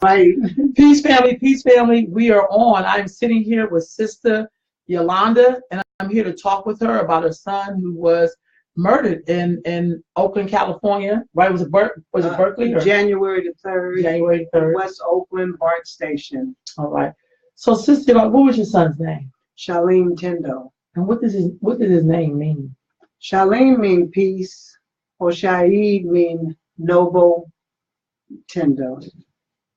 Right. Peace, family. Peace, family. We are on. I'm sitting here with Sister Yolanda, and I'm here to talk with her about her son who was murdered in Oakland, California. Right? Was it Berkeley? Or? January the 3rd. January 3rd. West Oakland, BART Station. All right. So, Sister Yolanda, what was your son's name? Sahleem Tindle. And what did his name mean? Sahleem mean peace, or Shaheed mean noble. Tindle.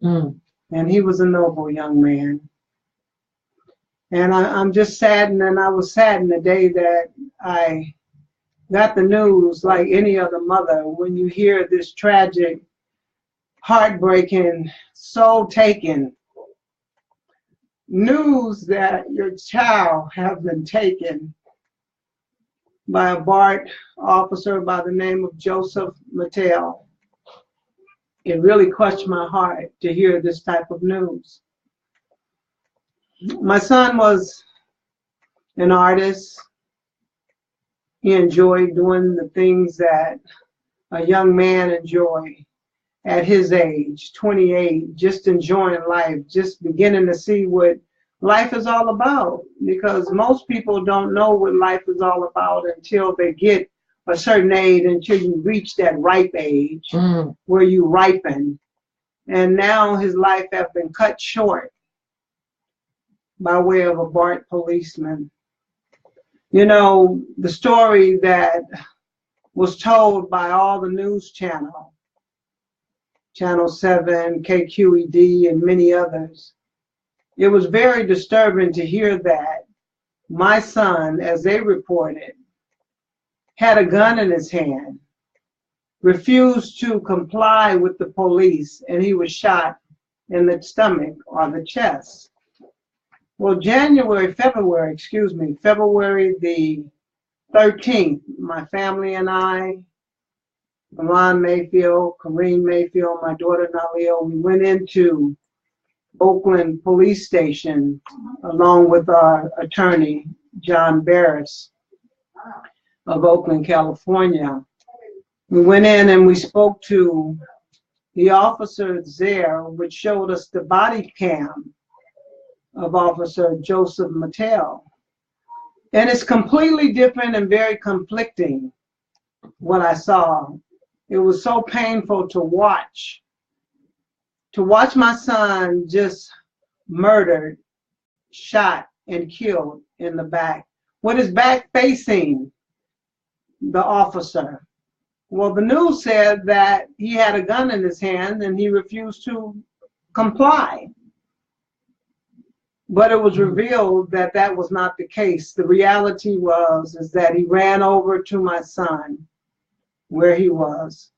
And he was a noble young man. And I'm just saddened, and I was saddened the day that I got the news, like any other mother, when you hear this tragic, heartbreaking, soul-taking news that your child has been taken by a BART officer by the name of Joseph Mattel. It really crushed my heart to hear this type of news. My son was an artist. He enjoyed doing the things that a young man enjoys at his age, 28, just enjoying life, just beginning to see what life is all about. Because most people don't know what life is all about until they get a certain age, until you reach that ripe age where you ripen. And now his life has been cut short by way of a BART policeman. You know, the story that was told by all the news channels, Channel 7, KQED, and many others, it was very disturbing to hear that my son, as they reported, had a gun in his hand, refused to comply with the police, and he was shot in the stomach or the chest. Well, February the 13th, my family and I, Milan Mayfield, Kareem Mayfield, my daughter Naleo, we went into Oakland Police Station along with our attorney, John Barris of Oakland, California. We went in and we spoke to the officers there, which showed us the body cam of Officer Joseph Mattel. And it's completely different and very conflicting what I saw. It was so painful to watch my son just murdered, shot, and killed in the back, with his back facing the officer. Well, the news said that he had a gun in his hand and he refused to comply. But it was revealed that that was not the case. The reality is that he ran over to my son where he was.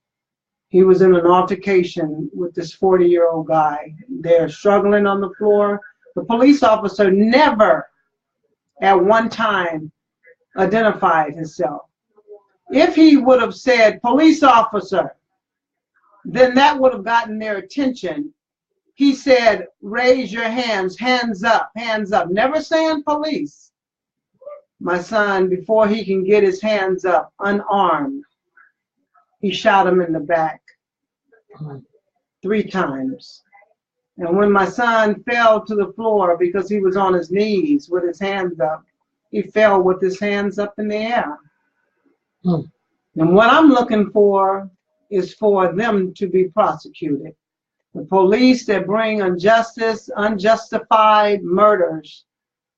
He was in an altercation with this 40-year-old guy. They're struggling on the floor. The police officer never at one time identified himself. If he would have said, police officer, then that would have gotten their attention. He said, raise your hands, hands up, never saying police. My son, before he can get his hands up, unarmed, he shot him in the back 3 times. And when my son fell to the floor because he was on his knees with his hands up, he fell with his hands up in the air. And what I'm looking for is for them to be prosecuted. The police that bring injustice, unjustified murders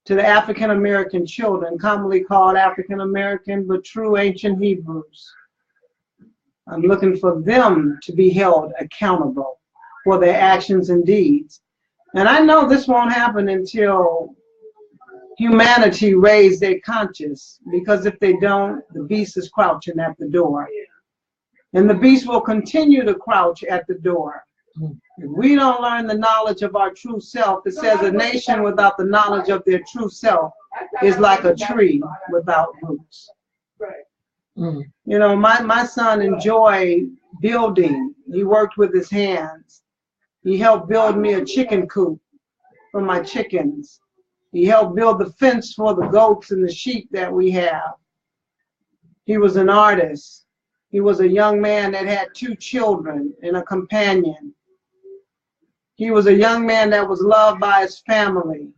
to the African American children, commonly called African American, but true ancient Hebrews. I'm looking for them to be held accountable for their actions and deeds. And I know this won't happen until humanity raise their conscience, because if they don't, the beast is crouching at the door. And the beast will continue to crouch at the door. If we don't learn the knowledge of our true self, it says a nation without the knowledge of their true self is like a tree without roots. You know, my son enjoyed building. He worked with his hands. He helped build me a chicken coop for my chickens. He helped build the fence for the goats and the sheep that we have. He was an artist. He was a young man that had 2 children and a companion. He was a young man that was loved by his family.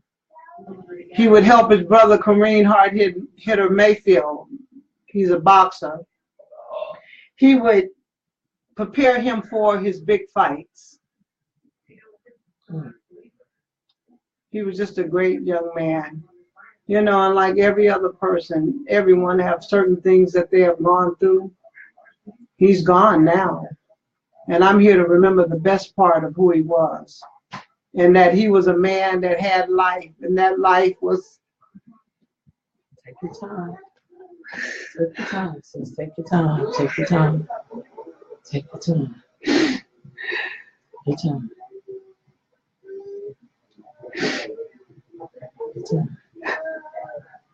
He would help his brother Kareem hard-hitter Mayfield. He's a boxer. He would prepare him for his big fights. He was just a great young man. You know, and like every other person, everyone have certain things that they have gone through. He's gone now. And I'm here to remember the best part of who he was. And that he was a man that had life, and that life was... Take your time. Take your time, sis. Take your time. Take your time. Take your time. Take your time. Take your time.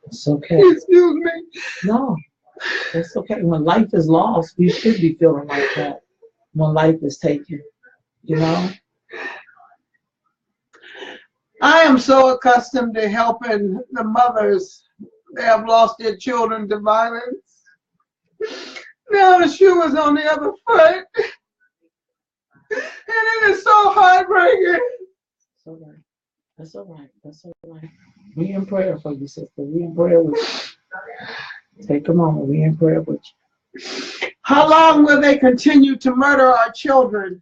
It's okay. Excuse me. No, it's okay. When life is lost, we should be feeling like that. When life is taken, you know? I am so accustomed to helping the mothers that have lost their children to violence. Now the shoe is on the other foot. And it is so heartbreaking. It's all right. That's all right. That's all right. We in prayer for you, sister. We in prayer with you. Take a moment. We in prayer with you. How long will they continue to murder our children?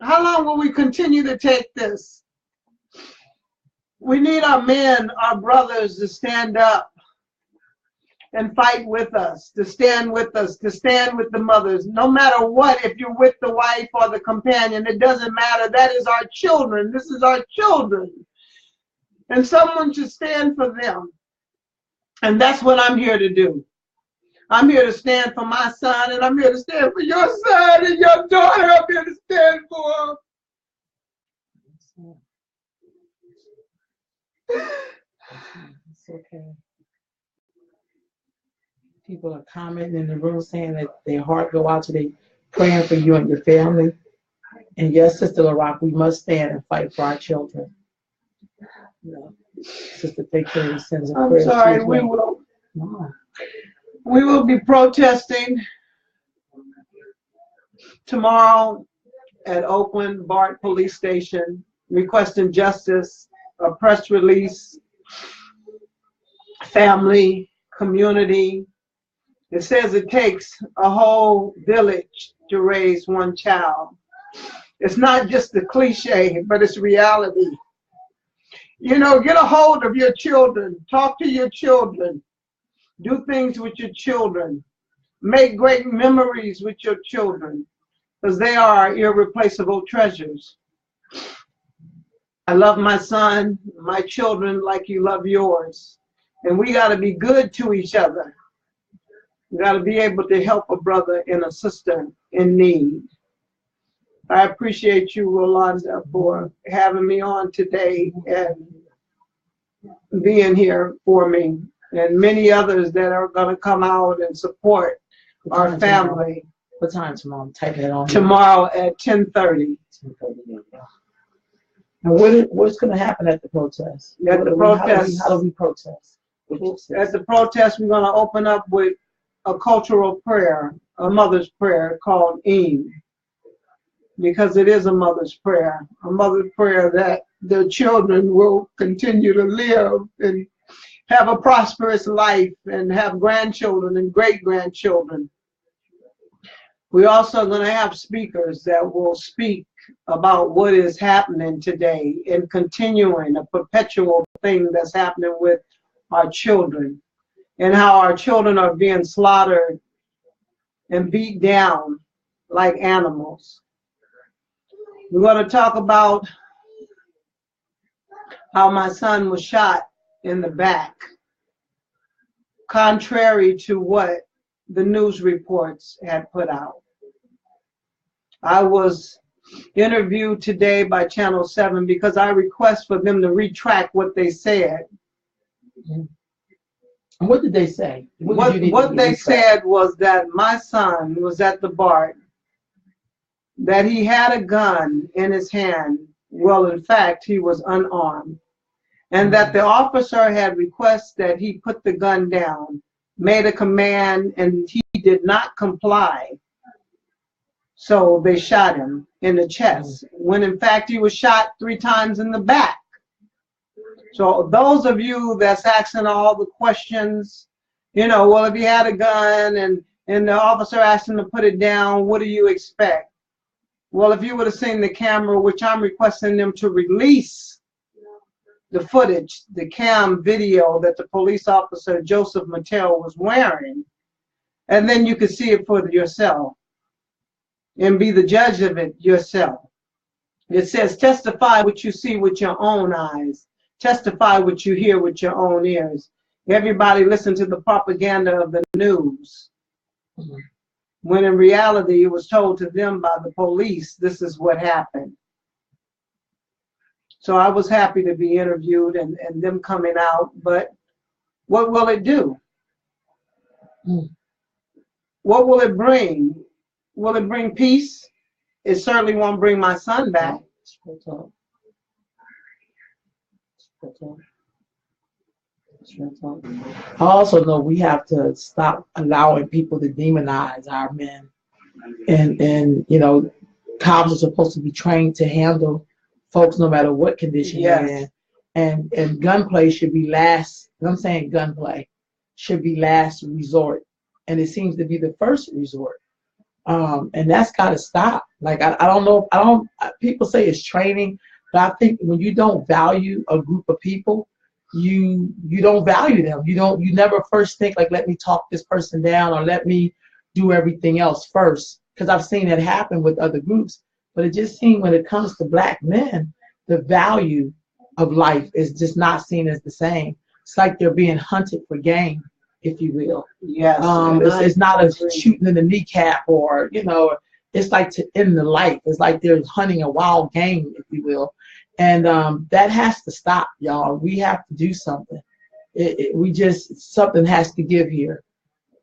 How long will we continue to take this? We need our men, our brothers to stand up and fight with us, to stand with us, to stand with the mothers. No matter what, if you're with the wife or the companion, it doesn't matter. That is our children. This is our children. And someone should stand for them. And that's what I'm here to do. I'm here to stand for my son, and I'm here to stand for your son and your daughter. I'm here to stand for them. It's okay. People are commenting in the room saying that their heart go out to they praying for you and your family. And yes, Sister LaRock, we must stand and fight for our children. You know, Sister, take care of the sins and prayers. I'm sorry, we will. No. We will be protesting tomorrow at Oakland BART Police Station, requesting justice, a press release, family, community. It says it takes a whole village to raise one child. It's not just a cliche, but it's reality. You know, get a hold of your children, talk to your children. Do things with your children. Make great memories with your children, because they are irreplaceable treasures. I love my son, my children like you love yours. And we got to be good to each other. We got to be able to help a brother and a sister in need. I appreciate you, Yolanda, for having me on today and being here for me. And many others that are going to come out and support our family. What time tomorrow? Type it on. Tomorrow at 10:30. 10:30. And what's going to happen at the protest? At the protest. How do we protest? At the protest, we're going to open up with a cultural prayer, a mother's prayer called Eid. Because it is a mother's prayer that their children will continue to live and have a prosperous life and have grandchildren and great-grandchildren. We're also going to have speakers that will speak about what is happening today and continuing a perpetual thing that's happening with our children and how our children are being slaughtered and beat down like animals. We're going to talk about how my son was shot in the back, contrary to what the news reports had put out. I was interviewed today by Channel 7 because I request for them to retract what they said. And what did they say? What they said was that my son was at the BART, that he had a gun in his hand. Well, in fact, he was unarmed. And that the officer had requested that he put the gun down, made a command, and he did not comply. So they shot him in the chest, when in fact he was shot 3 times in the back. So those of you that's asking all the questions, you know, well, if he had a gun and the officer asked him to put it down, what do you expect? Well, if you would have seen the camera, which I'm requesting them to release the footage, the cam video that the police officer Joseph Mattel was wearing, and then you could see it for yourself and be the judge of it yourself. It says, testify what you see with your own eyes. Testify what you hear with your own ears. Everybody listen to the propaganda of the news. When in reality, it was told to them by the police, this is what happened. So I was happy to be interviewed and them coming out, but what will it do? What will it bring? Will it bring peace? It certainly won't bring my son back. I also know we have to stop allowing people to demonize our men. And you know, cops are supposed to be trained to handle folks no matter what condition they're in. And gunplay should be last, I'm saying gunplay should be last resort. And it seems to be the first resort. And that's got to stop. Like, I don't know, people say it's training, but I think when you don't value a group of people, you don't value them. You never first think like, let me talk this person down or let me do everything else first. Because I've seen it happen with other groups, but it just seems when it comes to Black men, the value of life is just not seen as the same. It's like they're being hunted for game, if you will. Yes. It's not a shooting in the kneecap or, you know, it's like to end the life. It's like they're hunting a wild game, if you will. And that has to stop, y'all. We have to do something. Something has to give here.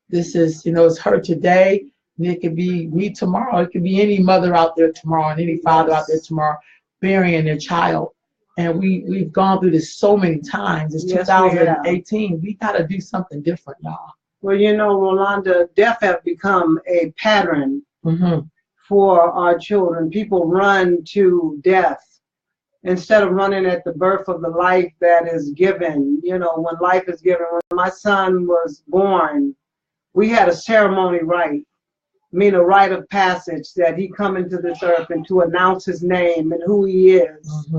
This is, you know, it's her today, and it could be me tomorrow. It could be any mother out there tomorrow and any father out there tomorrow burying their child. And we've gone through this so many times. It's 2018. We got to do something different, y'all. Well, you know, Yolanda, death have become a pattern for our children. People run to death instead of running at the birth of the life that is given. You know, when life is given. When my son was born, we had a ceremony rite, a rite of passage that he come into this earth and to announce his name and who he is.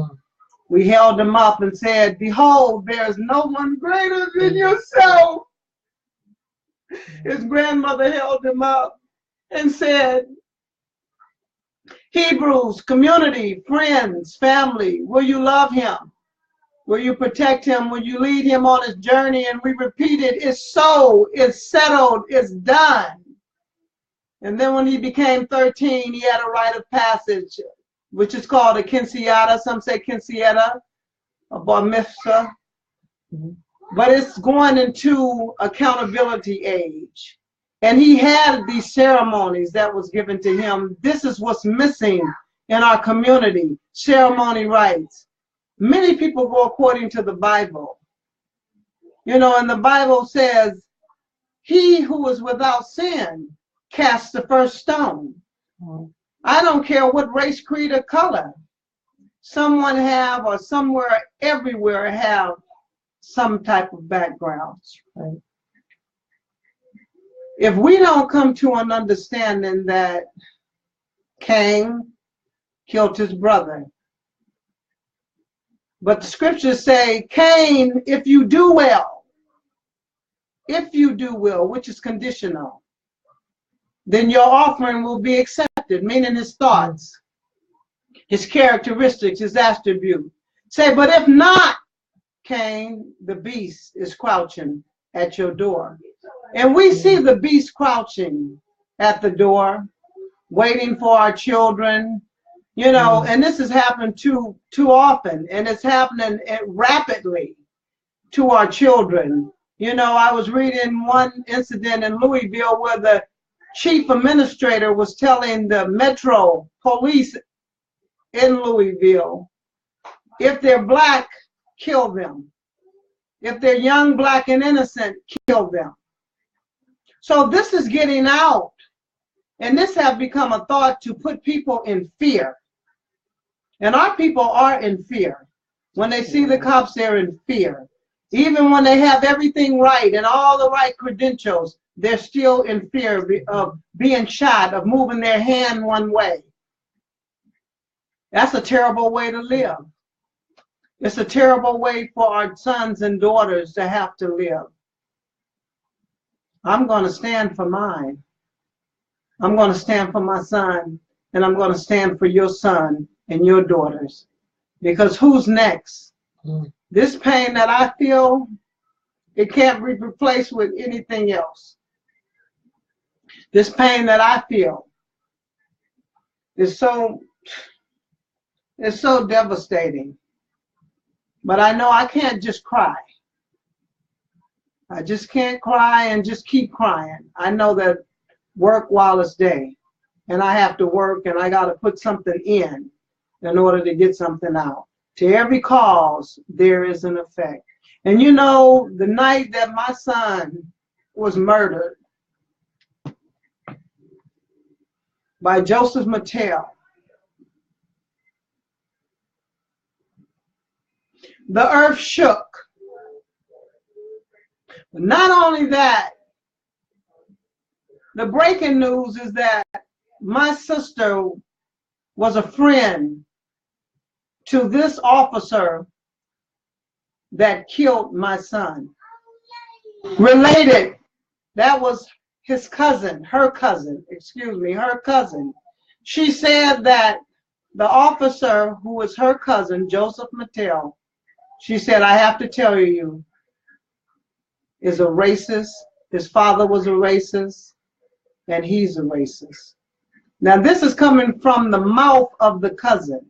We held him up and said, behold, there is no one greater than yourself. His grandmother held him up and said, Hebrews, community, friends, family, will you love him? Will you protect him? Will you lead him on his journey? And we repeated, it's so, it's settled, it's done. And then when he became 13, he had a rite of passage, which is called a quinceañera. Some say quinceañera, a bar mitzvah. But it's going into accountability age. And he had these ceremonies that was given to him. This is what's missing in our community, ceremony rites. Many people go according to the Bible. You know, and the Bible says, he who is without sin cast the first stone. I don't care what race, creed, or color someone have, or somewhere, everywhere have some type of background. Right? If we don't come to an understanding that Cain killed his brother, but the scriptures say, Cain, if you do well, which is conditional, then your offering will be accepted, meaning his thoughts, his characteristics, his attribute. Say, but if not, Cain, the beast is crouching at your door. And we see the beast crouching at the door, waiting for our children, you know, and this has happened too often, and it's happening rapidly to our children. You know, I was reading one incident in Louisville where the chief administrator was telling the Metro police in Louisville, if they're Black, kill them. If they're young, Black, and innocent, kill them. So this is getting out. And this have become a thought to put people in fear. And our people are in fear. When they see the cops, they're in fear. Even when they have everything right and all the right credentials, they're still in fear of being shot, of moving their hand one way. That's a terrible way to live. It's a terrible way for our sons and daughters to have to live. I'm going to stand for mine. I'm going to stand for my son, and I'm going to stand for your son and your daughters. Because who's next? This pain that I feel, it can't be replaced with anything else. This pain that I feel is so devastating. But I know I can't just cry. I just can't cry and just keep crying. I know that work while it's day, and I have to work, and I got to put something in order to get something out. To every cause, there is an effect. And you know, the night that my son was murdered by Joseph Mattel, the earth shook. But not only that, the breaking news is that my sister was a friend to this officer that killed my son. Related, that was his cousin, her cousin. She said that the officer who was her cousin, Joseph Mattel, she said, I have to tell you, is a racist. His father was a racist, and he's a racist. Now this is coming from the mouth of the cousin.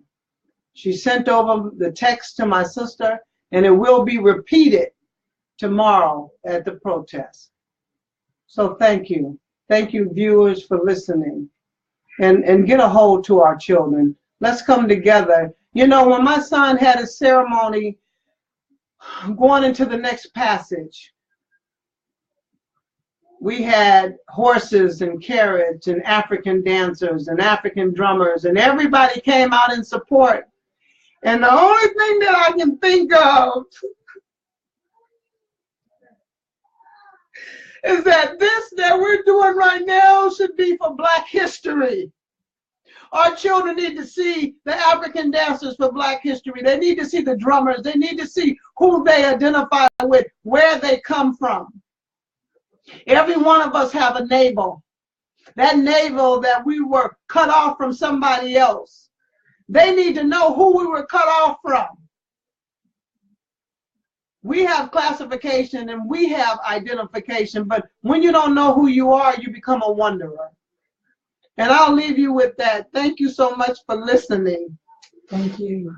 She sent over the text to my sister, and it will be repeated tomorrow at the protest. So thank you. Thank you, viewers, for listening. And get a hold to our children. Let's come together. You know, when my son had his ceremony going into the next passage, we had horses and carriage and African dancers and African drummers, and everybody came out in support. And the only thing that I can think of is that this that we're doing right now should be for Black history. Our children need to see the African dancers for Black history. They need to see the drummers. They need to see who they identify with, where they come from. Every one of us have a navel. That navel that we were cut off from somebody else. They need to know who we were cut off from. We have classification and we have identification, but when you don't know who you are, you become a wanderer. And I'll leave you with that. Thank you so much for listening. Thank you.